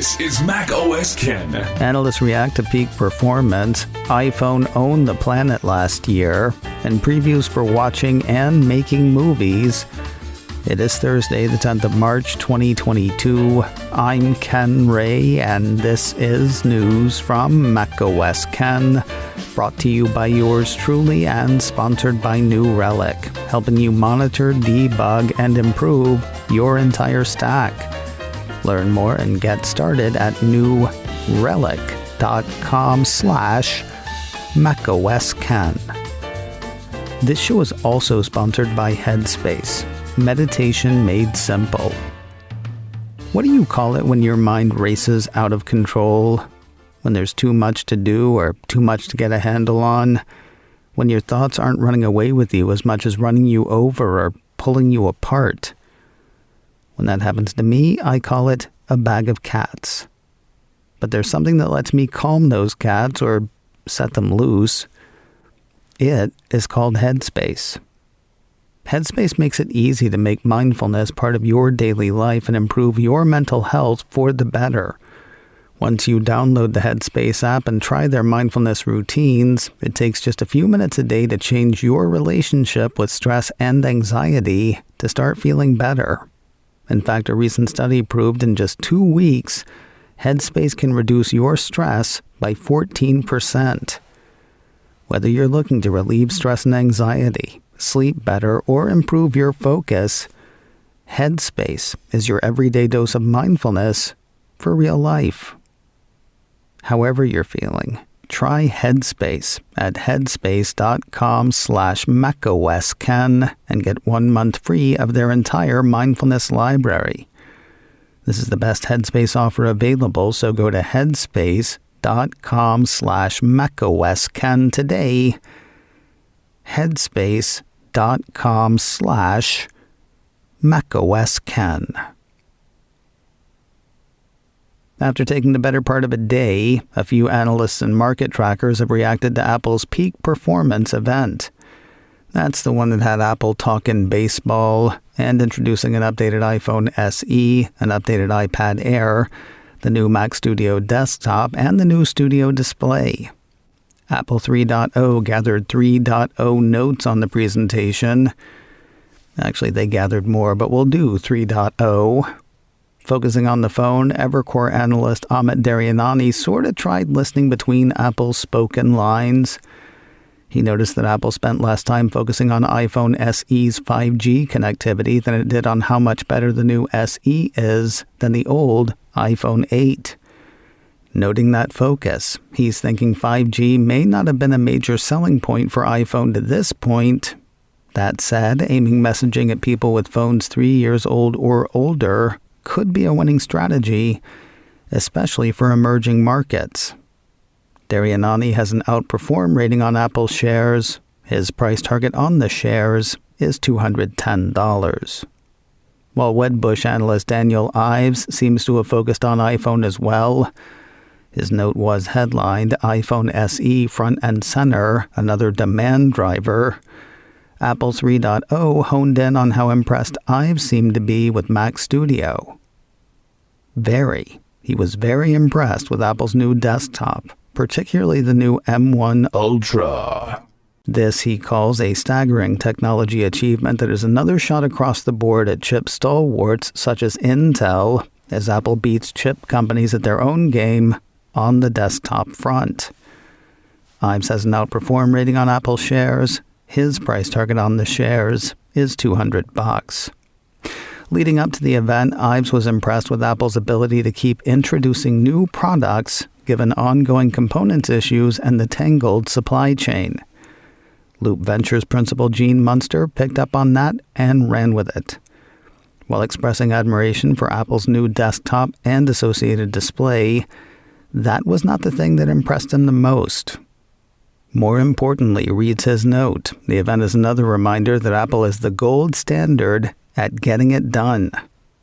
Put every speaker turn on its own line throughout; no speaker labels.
This is Mac OS Ken.
Analysts react to peak performance. iPhone owned the planet last year. And previews for watching and making movies. It is Thursday, the 10th of March, 2022. I'm Ken Ray, and this is news from Mac OS Ken. Brought to you by yours truly and sponsored by New Relic, helping you monitor, debug, and improve your entire stack. Learn more and get started at newrelic.com/macOSKen. This show is also sponsored by Headspace, meditation made simple. What do you call it when your mind races out of control? When there's too much to do or too much to get a handle on? When your thoughts aren't running away with you as much as running you over or pulling you apart? When that happens to me, I call it a bag of cats. But there's something that lets me calm those cats or set them loose. It is called Headspace. Headspace makes it easy to make mindfulness part of your daily life and improve your mental health for the better. Once you download the Headspace app and try their mindfulness routines, it takes just a few minutes a day to change your relationship with stress and anxiety to start feeling better. In fact, a recent study proved in just 2 weeks, Headspace can reduce your stress by 14%. Whether you're looking to relieve stress and anxiety, sleep better, or improve your focus, Headspace is your everyday dose of mindfulness for real life. However you're feeling, try Headspace at headspace.com/macOSKen and get 1 month free of their entire mindfulness library. This is the best Headspace offer available, so go to headspace.com/macOSKen today. headspace.com/macOSKen. After taking the better part of a day, a few analysts and market trackers have reacted to Apple's peak performance event. That's the one that had Apple talking baseball and introducing an updated iPhone SE, an updated iPad Air, the new Mac Studio desktop, and the new Studio display. Apple 3.0 gathered 3.0 notes on the presentation. Actually, they gathered more, but we'll do 3.0. Focusing on the phone, Evercore analyst Amit Daryanani sort of tried listening between Apple's spoken lines. He noticed that Apple spent less time focusing on iPhone SE's 5G connectivity than it did on how much better the new SE is than the old iPhone 8. Noting that focus, he's thinking 5G may not have been a major selling point for iPhone to this point. That said, aiming messaging at people with phones 3 years old or older could be a winning strategy, especially for emerging markets. Daryanani has an outperform rating on Apple shares. His price target on the shares is $210. While Wedbush analyst Daniel Ives seems to have focused on iPhone as well. His note was headlined, iPhone SE front and center, another demand driver. Apple 3.0 honed in on how impressed Ives seemed to be with Mac Studio. He was very impressed with Apple's new desktop, particularly the new M1 Ultra. This he calls a staggering technology achievement that is another shot across the board at chip stalwarts such as Intel, as Apple beats chip companies at their own game on the desktop front. Ives has an outperform rating on Apple shares. His price target on the shares is $200. Leading up to the event, Ives was impressed with Apple's ability to keep introducing new products given ongoing components issues and the tangled supply chain. Loop Ventures principal Gene Munster picked up on that and ran with it. While expressing admiration for Apple's new desktop and associated display, that was not the thing that impressed him the most. More importantly, reads his note, the event is another reminder that Apple is the gold standard at getting it done.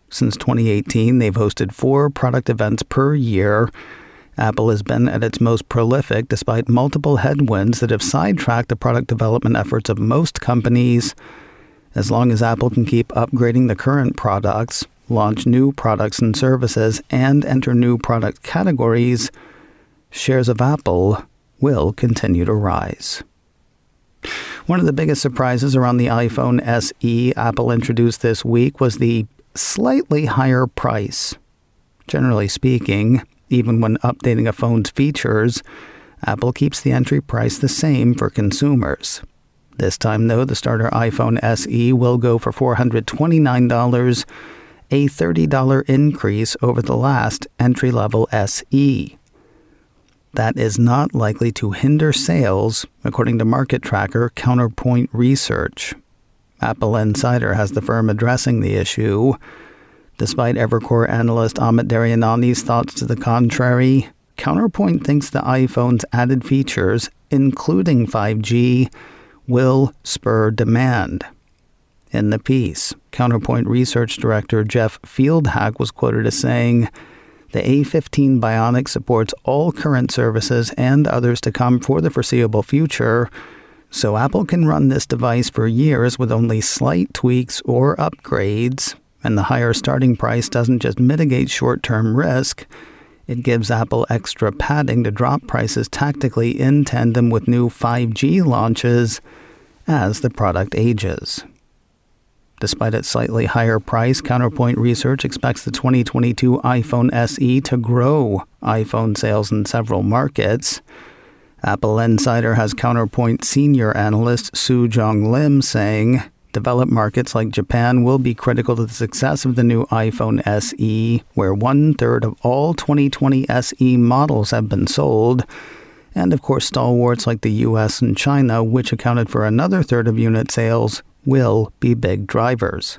Since 2018, they've hosted 4 product events per year. Apple has been at its most prolific despite multiple headwinds that have sidetracked the product development efforts of most companies. As long as Apple can keep upgrading the current products, launch new products and services, and enter new product categories, shares of Apple will continue to rise. One of the biggest surprises around the iPhone SE Apple introduced this week was the slightly higher price. Generally speaking, even when updating a phone's features, Apple keeps the entry price the same for consumers. This time, though, the starter iPhone SE will go for $429, a $30 increase over the last entry-level SE. That is not likely to hinder sales, according to market tracker Counterpoint Research. Apple Insider has the firm addressing the issue. Despite Evercore analyst Amit Daryanani's thoughts to the contrary, Counterpoint thinks the iPhone's added features, including 5G, will spur demand. In the piece, Counterpoint Research Director Jeff Fieldhack was quoted as saying, "The A15 Bionic supports all current services and others to come for the foreseeable future, so Apple can run this device for years with only slight tweaks or upgrades, and the higher starting price doesn't just mitigate short-term risk, it gives Apple extra padding to drop prices tactically in tandem with new 5G launches as the product ages." Despite its slightly higher price, Counterpoint Research expects the 2022 iPhone SE to grow iPhone sales in several markets. Apple Insider has Counterpoint senior analyst Soo Jong Lim saying, "Developed markets like Japan will be critical to the success of the new iPhone SE, where 1/3 of all 2020 SE models have been sold. And of course, stalwarts like the US and China, which accounted for another third of unit sales, will be big drivers."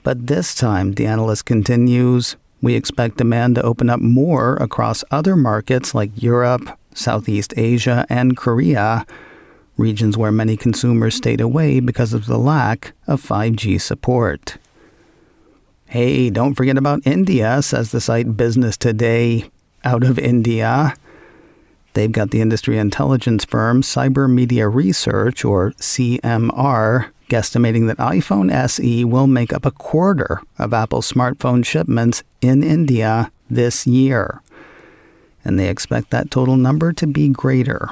But this time, the analyst continues, "We expect demand to open up more across other markets like Europe, Southeast Asia, and Korea, regions where many consumers stayed away because of the lack of 5G support." Hey, don't forget about India, says the site Business Today. Out of India, they've got the industry intelligence firm Cyber Media Research, or CMR, guesstimating that iPhone SE will make up a quarter of Apple's smartphone shipments in India this year. And they expect that total number to be greater.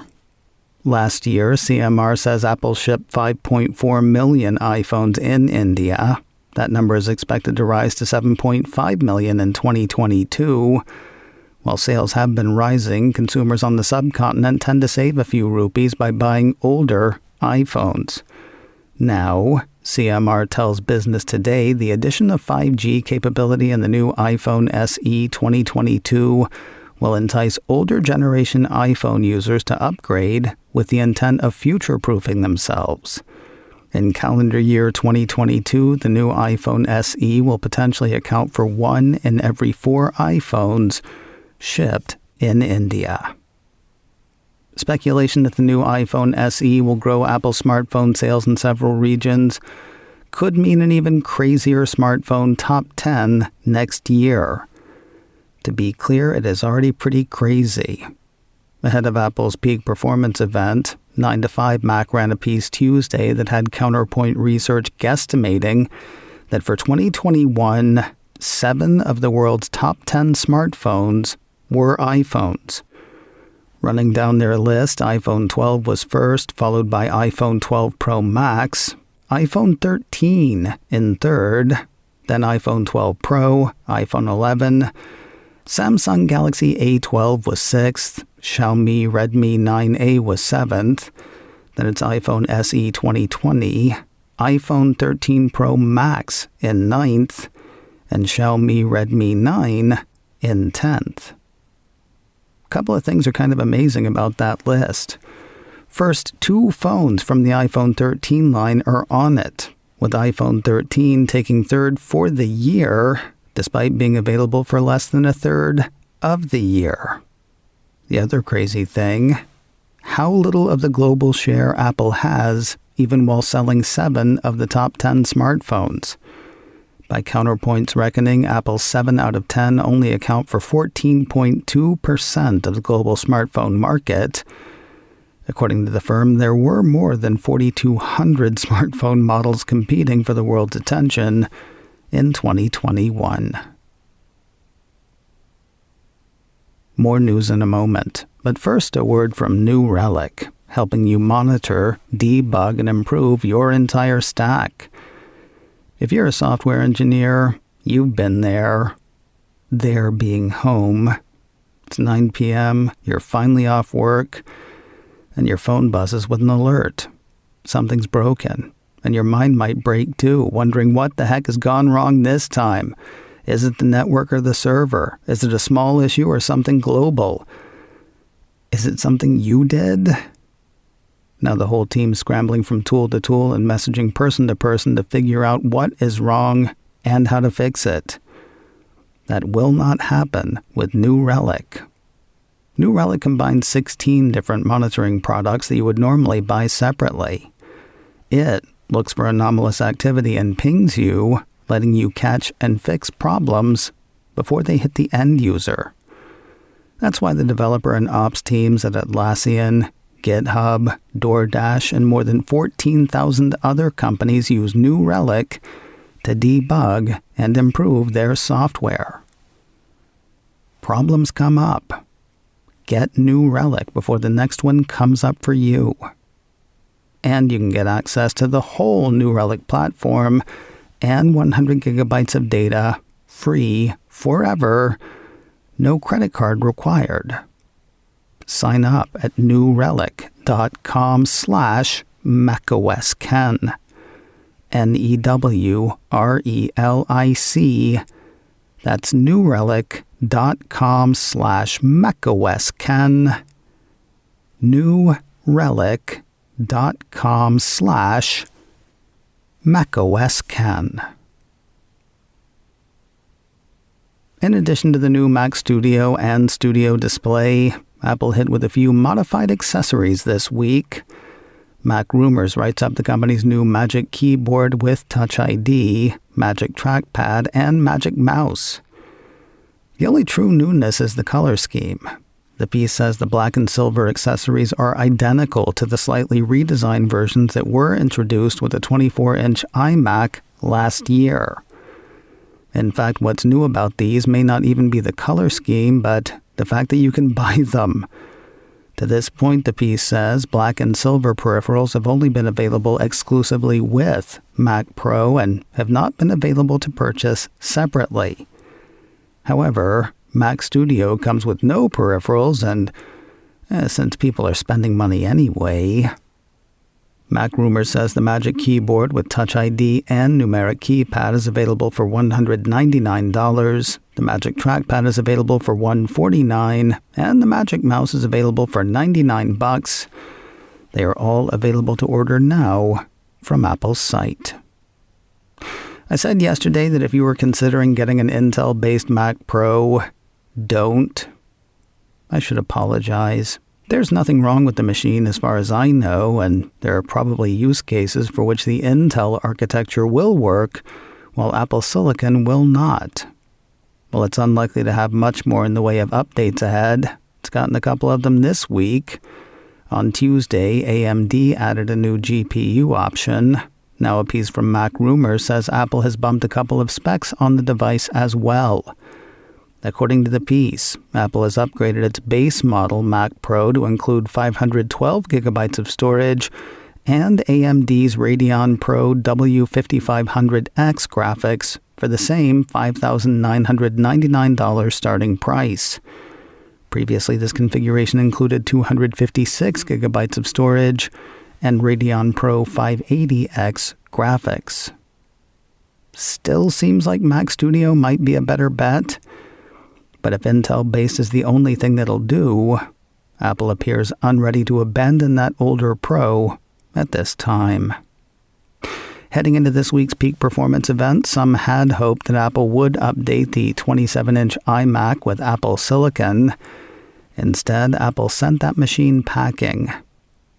Last year, CMR says Apple shipped 5.4 million iPhones in India. That number is expected to rise to 7.5 million in 2022. While sales have been rising, consumers on the subcontinent tend to save a few rupees by buying older iPhones. Now, CMR tells Business Today the addition of 5G capability in the new iPhone SE 2022 will entice older generation iPhone users to upgrade with the intent of future-proofing themselves. In calendar year 2022, the new iPhone SE will potentially account for 1 in every 4 iPhones shipped in India. Speculation that the new iPhone SE will grow Apple smartphone sales in several regions could mean an even crazier smartphone top 10 next year. To be clear, it is already pretty crazy. Ahead of Apple's peak performance event, 9 to 5 Mac ran a piece Tuesday that had Counterpoint Research guesstimating that for 2021, 7 of the world's top 10 smartphones were iPhones. Running down their list, iPhone 12 was first, followed by iPhone 12 Pro Max, iPhone 13 in third, then iPhone 12 Pro, iPhone 11, Samsung Galaxy A12 was 6th, Xiaomi Redmi 9A was 7th, then it's iPhone SE 2020, iPhone 13 Pro Max in 9th, and Xiaomi Redmi 9 in 10th. A couple of things are kind of amazing about that list. First, 2 phones from the iPhone 13 line are on it, with iPhone 13 taking third for the year, despite being available for less than a third of the year. The other crazy thing, how little of the global share Apple has, even while selling 7 of the top 10 smartphones. By Counterpoint's reckoning, Apple's 7 out of 10 only account for 14.2% of the global smartphone market. According to the firm, there were more than 4,200 smartphone models competing for the world's attention, in 2021. More news in a moment, but first a word from New Relic, helping you monitor, debug, and improve your entire stack. If you're a software engineer, you've been there. There being home. It's 9 p.m., you're finally off work, and your phone buzzes with an alert. Something's broken, and your mind might break too, wondering what the heck has gone wrong this time. Is it the network or the server? Is it a small issue or something global? Is it something you did? Now the whole team's scrambling from tool to tool and messaging person to person to figure out what is wrong and how to fix it. That will not happen with New Relic. New Relic combines 16 different monitoring products that you would normally buy separately. It looks for anomalous activity and pings you, letting you catch and fix problems before they hit the end user. That's why the developer and ops teams at Atlassian, GitHub, DoorDash, and more than 14,000 other companies use New Relic to debug and improve their software. Problems come up. Get New Relic before the next one comes up for you. And you can get access to the whole New Relic platform and 100 gigabytes of data, free, forever, no credit card required. Sign up at newrelic.com/macOSKen. NEWRELIC. That's newrelic.com/macOSKen. newrelic.com/macOSKen. In addition to the new Mac Studio and Studio Display, Apple hit with a few modified accessories this week. Mac Rumors writes up the company's new Magic Keyboard with Touch ID, Magic Trackpad, and Magic Mouse. The only true newness is the color scheme. The piece says the black and silver accessories are identical to the slightly redesigned versions that were introduced with a 24-inch iMac last year. In fact, what's new about these may not even be the color scheme, but the fact that you can buy them. To this point, the piece says black and silver peripherals have only been available exclusively with Mac Pro and have not been available to purchase separately. However, Mac Studio comes with no peripherals, and since people are spending money anyway, Mac Rumors says the Magic Keyboard with Touch ID and numeric keypad is available for $199, the Magic Trackpad is available for $149, and the Magic Mouse is available for $99. They are all available to order now from Apple's site. I said yesterday that if you were considering getting an Intel-based Mac Pro, don't. I should apologize. There's nothing wrong with the machine as far as I know, and there are probably use cases for which the Intel architecture will work, while Apple Silicon will not. Well, it's unlikely to have much more in the way of updates ahead. It's gotten a couple of them this week. On Tuesday, AMD added a new GPU option. Now a piece from Mac Rumors says Apple has bumped a couple of specs on the device as well. According to the piece, Apple has upgraded its base model Mac Pro to include 512 gigabytes of storage and AMD's Radeon Pro W5500X graphics for the same $5,999 starting price. Previously, this configuration included 256 gigabytes of storage and Radeon Pro 580X graphics. Still seems like Mac Studio might be a better bet. But if Intel-based is the only thing that'll do, Apple appears unready to abandon that older Pro at this time. Heading into this week's peak performance event, some had hoped that Apple would update the 27-inch iMac with Apple Silicon. Instead, Apple sent that machine packing.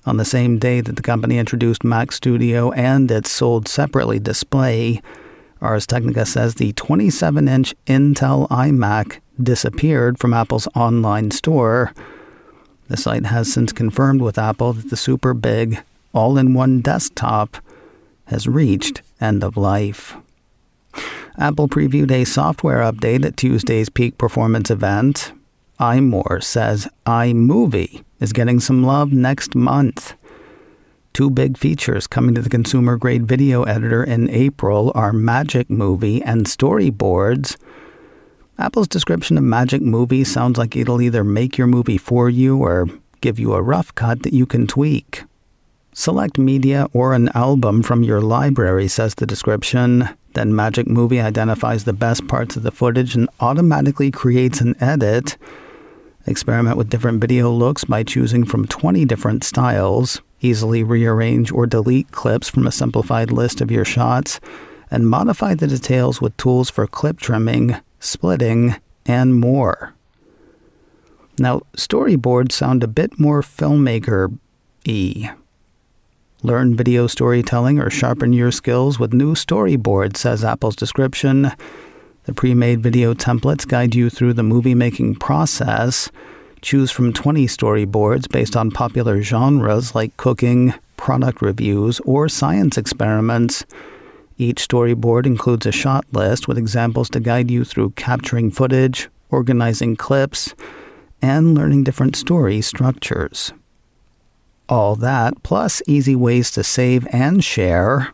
On the same day that the company introduced Mac Studio and its sold separately display, Ars Technica says the 27-inch Intel iMac disappeared from Apple's online store. The site has since confirmed with Apple that the super big, all-in-one desktop has reached end of life. Apple previewed a software update at Tuesday's peak performance event. iMore says iMovie is getting some love next month. Two big features coming to the consumer-grade video editor in April are Magic Movie and Storyboards. Apple's description of Magic Movie sounds like it'll either make your movie for you or give you a rough cut that you can tweak. Select media or an album from your library, says the description. Then Magic Movie identifies the best parts of the footage and automatically creates an edit. Experiment with different video looks by choosing from 20 different styles. Easily rearrange or delete clips from a simplified list of your shots. And modify the details with tools for clip trimming, splitting, and more. Now, storyboards sound a bit more filmmaker-y. Learn video storytelling or sharpen your skills with new storyboards, says Apple's description. The pre-made video templates guide you through the movie-making process. Choose from 20 storyboards based on popular genres like cooking, product reviews, or science experiments. Each storyboard includes a shot list with examples to guide you through capturing footage, organizing clips, and learning different story structures. All that, plus easy ways to save and share.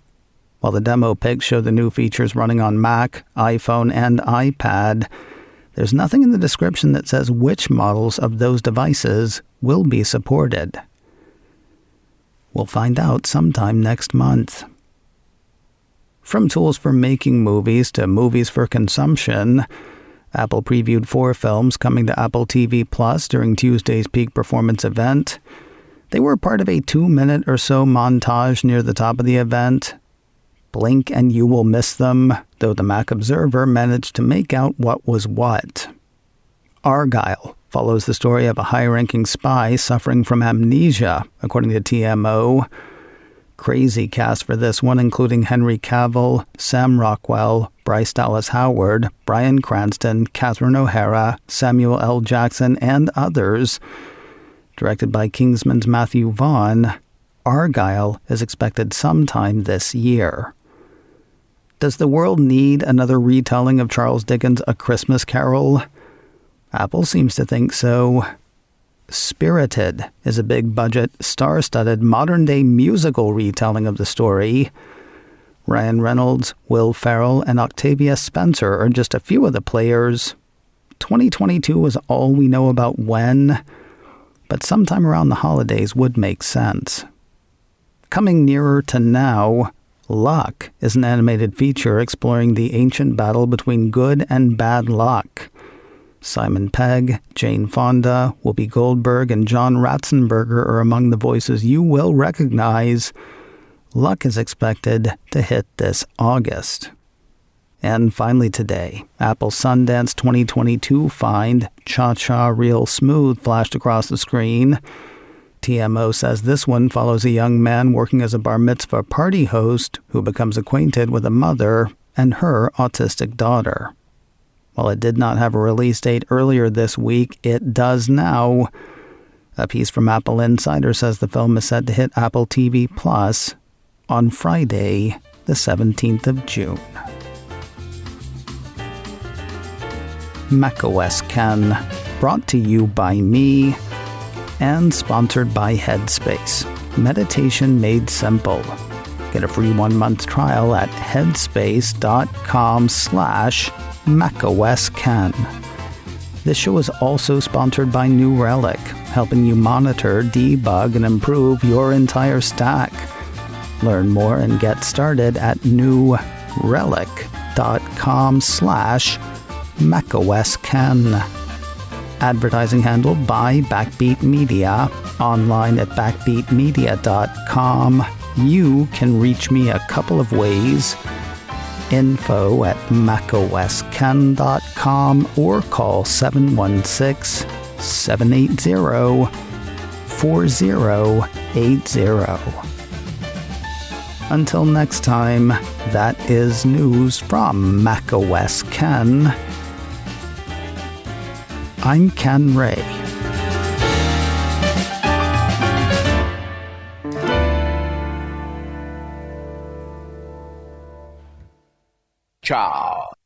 While the demo pics show the new features running on Mac, iPhone, and iPad, there's nothing in the description that says which models of those devices will be supported. We'll find out sometime next month. From tools for making movies to movies for consumption, Apple previewed 4 films coming to Apple TV Plus during Tuesday's peak performance event. They were part of a 2-minute or so montage near the top of the event. Blink and you will miss them, though the Mac Observer managed to make out what was what. Argylle follows the story of a high-ranking spy suffering from amnesia, according to TMO. Crazy cast for this one, including Henry Cavill, Sam Rockwell, Bryce Dallas Howard, Bryan Cranston, Catherine O'Hara, Samuel L. Jackson, and others. Directed by Kingsman's Matthew Vaughn, Argylle is expected sometime this year. Does the world need another retelling of Charles Dickens' A Christmas Carol? Apple seems to think so. Spirited is a big-budget, star-studded, modern-day musical retelling of the story. Ryan Reynolds, Will Ferrell, and Octavia Spencer are just a few of the players. 2022 is all we know about when, but sometime around the holidays would make sense. Coming nearer to now, Luck is an animated feature exploring the ancient battle between good and bad luck. Simon Pegg, Jane Fonda, Whoopi Goldberg, and John Ratzenberger are among the voices you will recognize. Luck is expected to hit this August. And finally today, Apple's Sundance 2022 find Cha Cha Real Smooth flashed across the screen. TMO says this one follows a young man working as a bar mitzvah party host who becomes acquainted with a mother and her autistic daughter. While it did not have a release date earlier this week, it does now. A piece from Apple Insider says the film is set to hit Apple TV Plus on Friday, the 17th of June. macOS Ken, brought to you by me and sponsored by Headspace. Meditation made simple. Get a free 1-month trial at headspace.com/macOSKen. This show is also sponsored by New Relic, helping you monitor, debug, and improve your entire stack. Learn more and get started at newrelic.com/macOSKen. Advertising handled by Backbeat Media, online at backbeatmedia.com. You can reach me a couple of ways. info@macosken.com or call 716-780-4080. Until next time, that is news from macOS Ken. I'm Ken Ray.
Ciao.